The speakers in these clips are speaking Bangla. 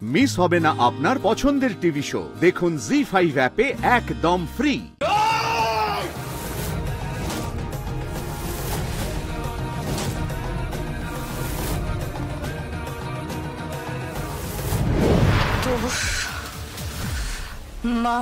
মিস হবে না আপনার পছন্দের টিভি শো। দেখুন জি5 অ্যাপে একদম ফ্রি। মা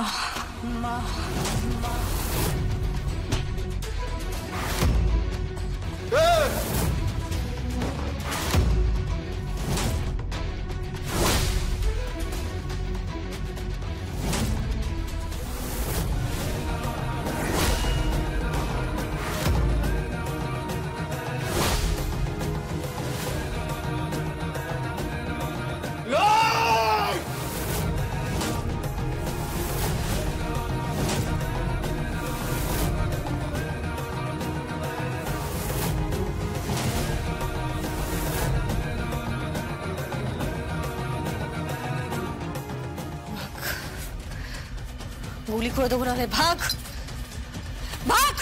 গুলি করে দেবো, নাহলে ভাগ ভাগ।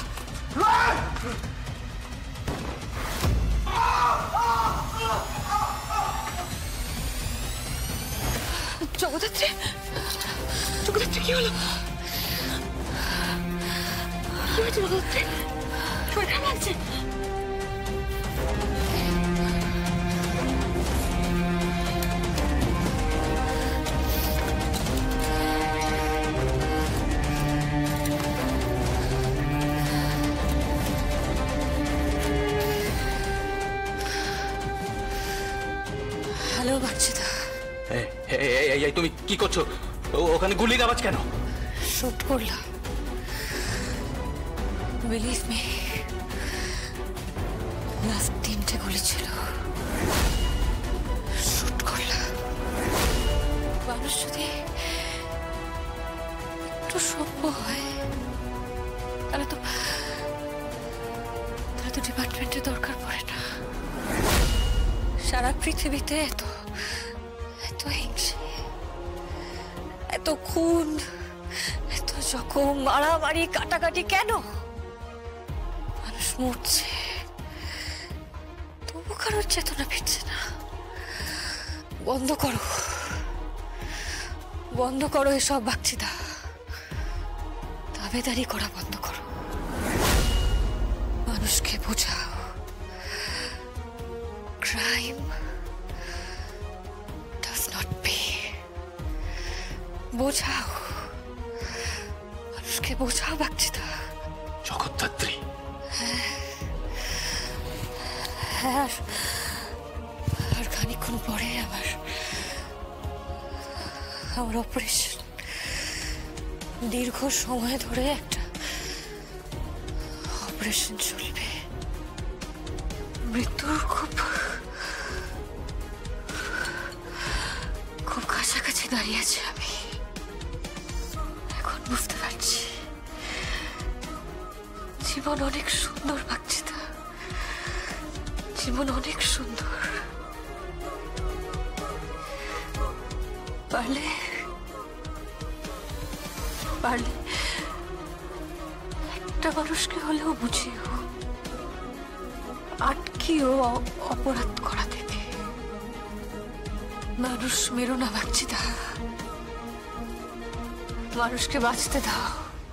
জগদ্ধাত্রী, জগদ্ধাত্রী কি হলো? কি হয়েছে জগদ্ধাত্রী? শরীর খারাপ লাগছে? হ্যালো বাচ্চিদা। তুমি কি করছো? ওখানে গুলির আওয়াজ কেন? শুট করলাম, বিলিভ মি। লাস্ট 3টে গুলি ছিল, শুট করলাম। মানুষ যদি একটু সভ্য হয় তাহলে তো ডিপার্টমেন্টের দরকার পড়ে না। সারা পৃথিবীতে এত হিংসে, এত খুন, এত জখম, মারামারি, কাটাকাটি কেন? মানুষ মরছে, তবু কারোর চেতনা ফিরছে না। বন্ধ করো, বন্ধ করো এসব বাচ্চিদা। দাবেদারি করা বন্ধ করো, মানুষকে বোঝাও ক্রাইম does not pay। বোঝাও মানুষকে, বোঝাও বাচ্চিদা। জগদ্ধাত্রী। হ্যাঁ, আর খানিক্ষণ পরে আমার অপারেশন। দীর্ঘ সময় ধরে একটা অপারেশন চলবে। মৃত্যুর খুব কাছাকাছি দাঁড়িয়ে আছি আমি। এখন বুঝতে পারছি জীবন অনেক সুন্দর বাচ্চিদা, জীবন অনেক সুন্দর। পারলে পারলে একটা মানুষকে হলেও বুঝিও, আটকিও অপরাধ করা থেকে। মানুষ মেরো না বাচ্চিদা, মানুষকে বাঁচতে দাও,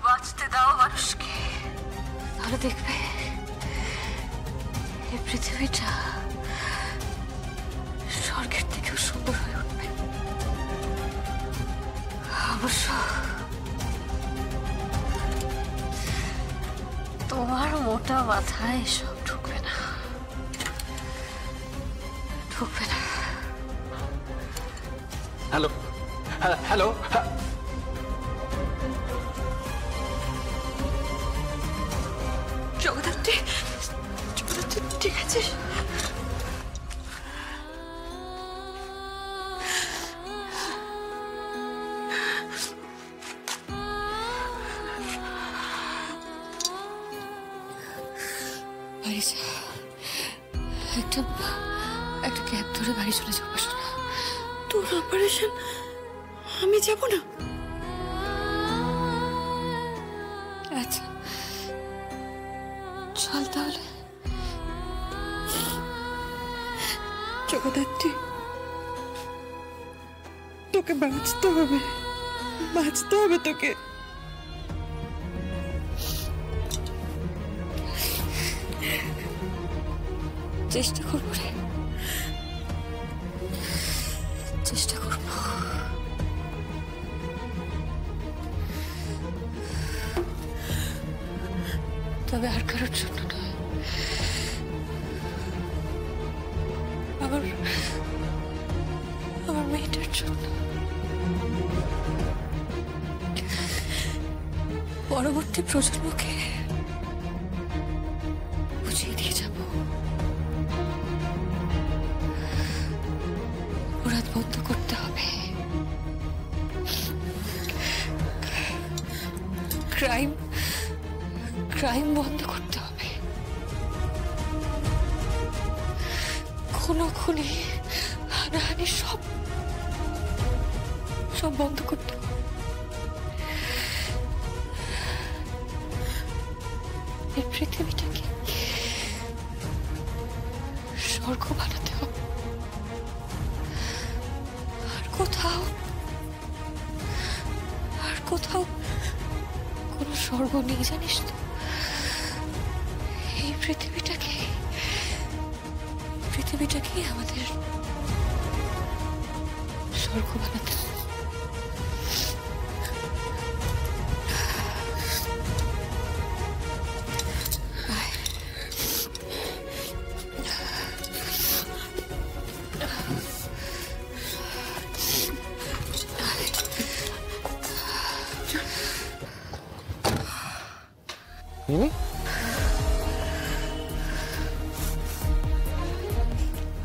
বাঁচতে দাও মানুষকে। তাহলে দেখবে এই পৃথিবীটা স্বর্গের থেকেও সুন্দর হয়ে উঠবে। অবশ্য তোমার মোটা মাথায় এসব ঢুকবে না, ঢুকবে না। হ্যালো হ্যালো, জগদ্ধাত্রী, জগদ্ধাত্রী ঠিক আছে? একটা ক্যাব ধরে বাড়ি চলে যাবো। তোর অপারেশন, আমি যাব না? আচ্ছা চল তাহলে। জগদ্ধাত্রী, তোকে বাঁচতে হবে, বাঁচতে হবে তোকে। চেষ্টা করবো রে, চেষ্টা করবো। তবে আর কারোর জন্য নয়, আমার আমার মেয়েটার জন্য। পরবর্তী প্রজন্মকে বুঝিয়ে দিয়ে যাব অপরাধ বন্ধ করতে হবে, ক্রাইম ক্রাইম বন্ধ করতে হবে, খুনোখুনি হানাহানি সব সব বন্ধ করতে হবে। এই পৃথিবীটাকে স্বর্গ বানাতে হবে। আর কোথাও কোনো স্বর্গ নেই জানিস তো। এই পৃথিবীটাকেই আমাদের স্বর্গ বানাতে হবে।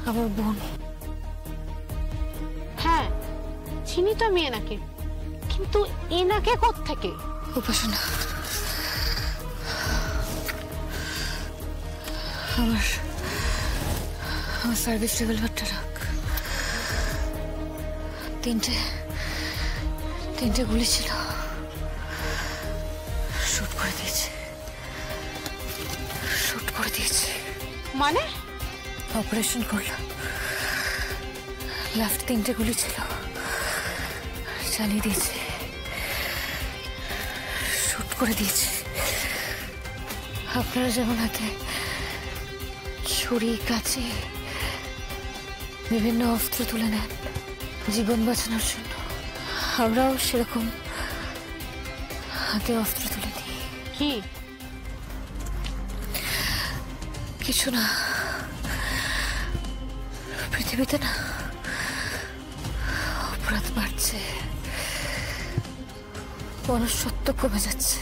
আমার বোন। হ্যাঁ চিনি তো আমি এনাকে, কিন্তু এনাকে কোত্থেকে? উপাসনা, আমার সার্ভিস রিভলভারটা রাখ। তিনটে গুলি ছিল, শুট করে দিয়েছে। মানে? অপারেশন করলাম, লাস্ট 3টে গুলি ছিল, চালিয়ে দিয়েছে, শুট করে দিয়েছে। আপনারা যেমন হাতে ছুরি, কাঁচি, বিভিন্ন অস্ত্র তুলে নেন জীবন বাঁচানোর জন্য, আমরাও সেরকম হাতে অস্ত্র তুলে দিই। কি? কিছু না, পৃথিবীতে না অপরাধ বাড়ছে, মনুষ্যত্ব কমে যাচ্ছে।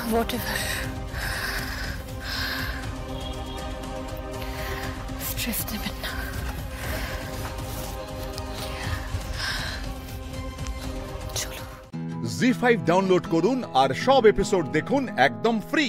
হোয়াটএভার, স্ট্রেস নেবেন না। জি5 ডাউনলোড করুন আর সব এপিসোড দেখুন একদম ফ্রি।